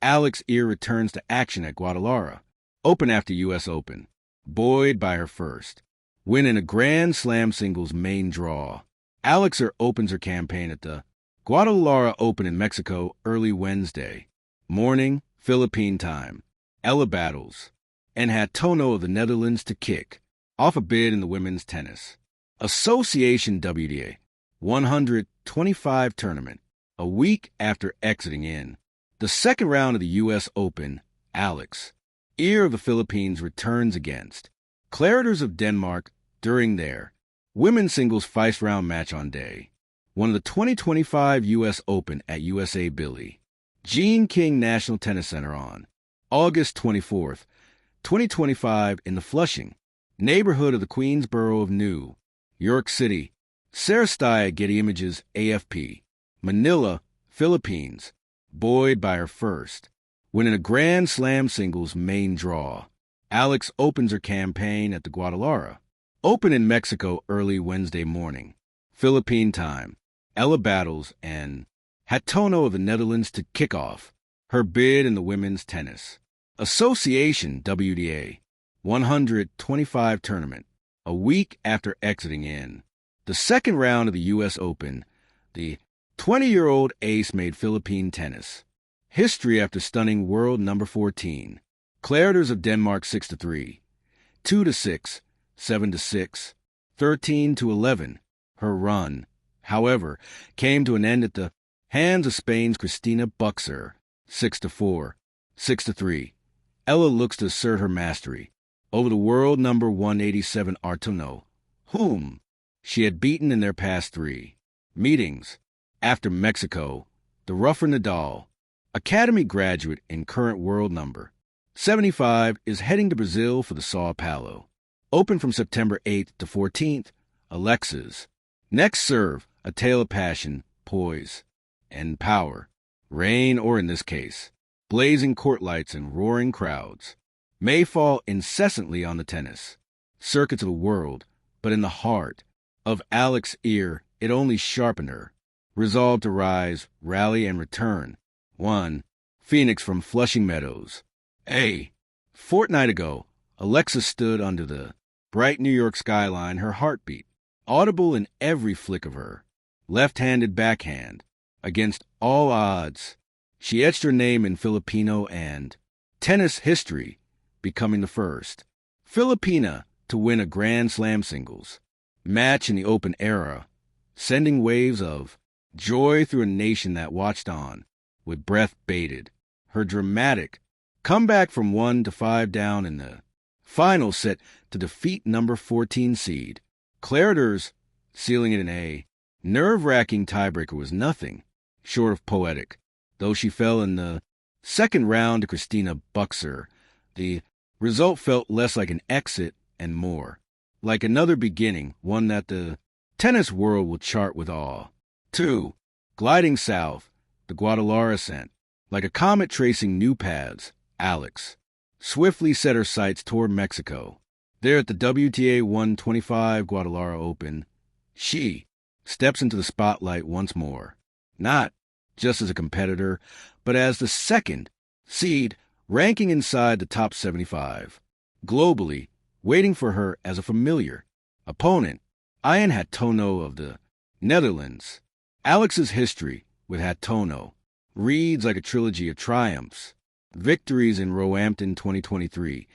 Alex Eala returns to action at Guadalajara. Open after U.S. Open. Buoyed by her first win in a Grand Slam singles main draw. Alex Eala opens her campaign at the Guadalajara Open in Mexico early Wednesday morning, Philippine time. Eala battles and had Tono of the Netherlands to kick off a bid in the women's tennis Association WTA 125 tournament a week after exiting in the second round of the U.S. Open. Alex Eala of the Philippines returns against Clareters of Denmark during their women's singles first-round match on day one of the 2025 U.S. Open at USA Billie Jean King National Tennis Center on August 24th, 2025 in the Flushing neighborhood of the Queensboro of New York City. Sarastaya Getty Images AFP. Manila, Philippines. Buoyed by her first win in a Grand Slam singles main draw. Alex opens her campaign at the Guadalajara Open in Mexico early Wednesday morning, Philippine time. Eala battles and had Tono of the Netherlands to kick off her bid in the women's tennis Association WTA 125 tournament a week after exiting in the second round of the U.S. Open. The 20-year-old ace made Philippine tennis history after stunning world number 14 Clareters of Denmark 6-3, 2-6, 7-6, 13-11. Her run, however, came to an end at the hands of Spain's Cristina Buxer 6-4, 6-3. Eala looks to assert her mastery over the world number 187 Tono, whom she had beaten in their past three meetings. After Mexico, the Rafa Nadal, academy graduate and current world number 75, is heading to Brazil for the Sao Paulo Open from September 8th to 14th. Alexa's next serve, a tale of passion, poise, and power. Rain, or in this case, blazing court lights and roaring crowds, may fall incessantly on the tennis circuits of the world, but in the heart of Alex Eala, it only sharpened her resolve to rise, rally, and return. 1. Phoenix from Flushing Meadows. A fortnight ago, Alexa stood under the bright New York skyline, her heartbeat audible in every flick of her left-handed backhand. Against all odds, she etched her name in Filipino and tennis history, becoming the first Filipina to win a Grand Slam singles match in the Open era, sending waves of joy through a nation that watched on with breath bated. Her dramatic comeback from 1-5 down in the final set to defeat number 14 seed Clareters, sealing it in a nerve-wracking tiebreaker, was nothing short of poetic. Though she fell in the second round to Cristina Buxer, the result felt less like an exit and more like another beginning, one that the tennis world will chart with awe. 2. Gliding south, the Guadalajara ascent, like a comet tracing new paths. Alex swiftly set her sights toward Mexico. There at the WTA 125 Guadalajara Open, she steps into the spotlight once more, not just as a competitor, but as the second seed, ranking inside the top 75. Globally, waiting for her as a familiar opponent, Ian Tono of the Netherlands. Alex's history with Tono reads like a trilogy of triumphs. Victories in Roehampton 2023,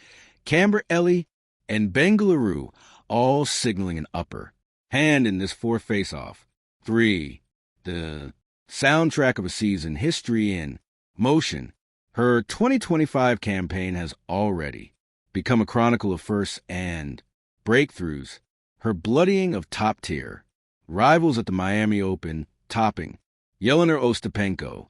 Camberley, and Bengaluru, all signaling an upper hand in this fourth face-off. 3. The soundtrack of a season, history in motion. Her 2025 campaign has already become a chronicle of firsts and breakthroughs. Her bloodying of top-tier rivals at the Miami Open, topping Yelena Ostapenko,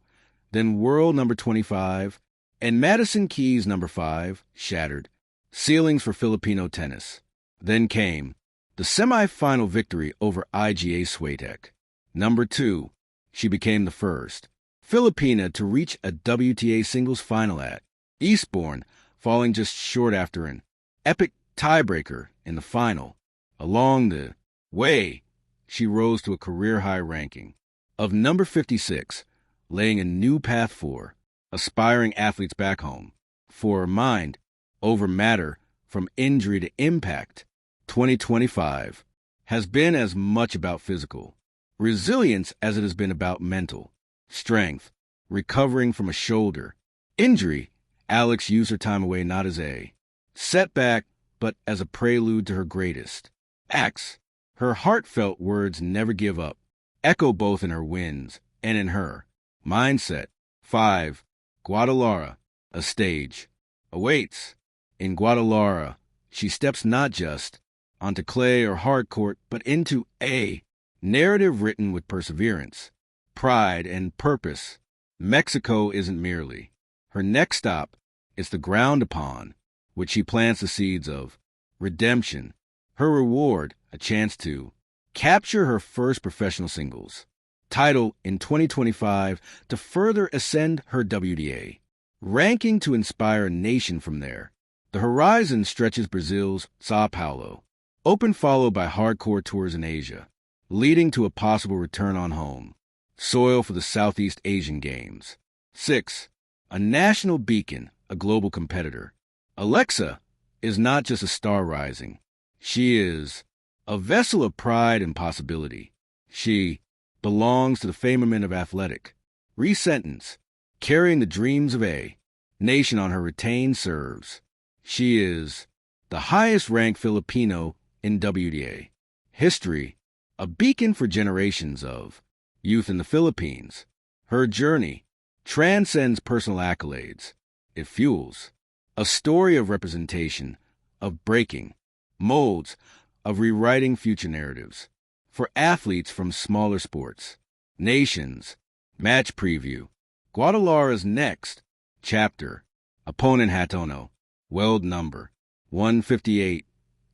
then world number 25, and Madison Keys number 5, shattered ceilings for Filipino tennis. Then came the semi-final victory over Iga Swiatek. Number 2, she became the first Filipina to reach a WTA singles final at Eastbourne, falling just short after an epic tiebreaker in the final. Along the way, she rose to a career-high ranking of number 56, laying a new path for aspiring athletes back home. For Mind Over Matter, From Injury to Impact, 2025, has been as much about physical resilience as it has been about mental strength, recovering from a shoulder injury. Alex used her time away not as a setback, but as a prelude to her greatest acts. Her heartfelt words, "never give up," echo both in her wins and in her mindset. 5. Guadalajara, a stage awaits. In Guadalajara, she steps not just onto clay or hard court, but into a narrative written with perseverance, pride, and purpose. Mexico isn't merely her next stop, it's the ground upon which she plants the seeds of redemption. Her reward, a chance to capture her first professional singles title in 2025 to further ascend her WDA ranking to inspire a nation from there. The horizon stretches Brazil's Sao Paulo Open, followed by hardcore tours in Asia, leading to a possible return on home soil for the Southeast Asian Games. 6. A national beacon, a global competitor. Alexa is not just a star rising. She is a vessel of pride and possibility. She belongs to the firmament of athletic resentence, carrying the dreams of a nation on her retained serves. She is the highest-ranked Filipino in WDA history, a beacon for generations of youth in the Philippines. Her journey transcends personal accolades. It fuels a story of representation, of breaking molds, of rewriting future narratives. For athletes from smaller sports, nations, match preview. Guadalajara's next chapter. Opponent Hatono, Weld number 158,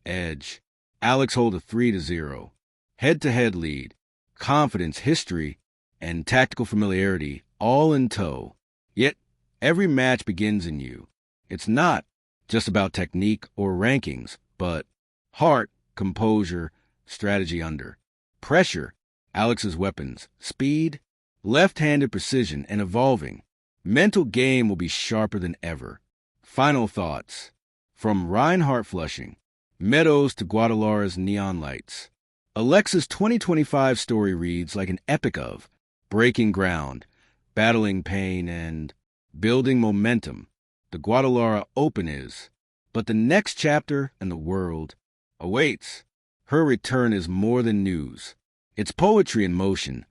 edge. Alex hold a 3-0. Head-to-head lead, confidence, history, and tactical familiarity all in tow. Yet, every match begins in you. It's not just about technique or rankings, but heart, composure, strategy under pressure. Alex's weapons, speed, left-handed precision, and evolving mental game will be sharper than ever. Final thoughts. From Reinhardt Flushing Meadows to Guadalajara's neon lights, Alexa's 2025 story reads like an epic of breaking ground, battling pain, and building momentum. The Guadalajara Open is, but the next chapter and the world awaits. Her return is more than news. It's poetry in motion,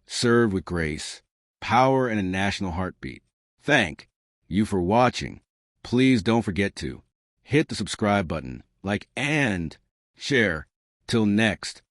served with grace, power, and a national heartbeat. Thank you for watching. Please don't forget to hit the subscribe button, like, and share. Till next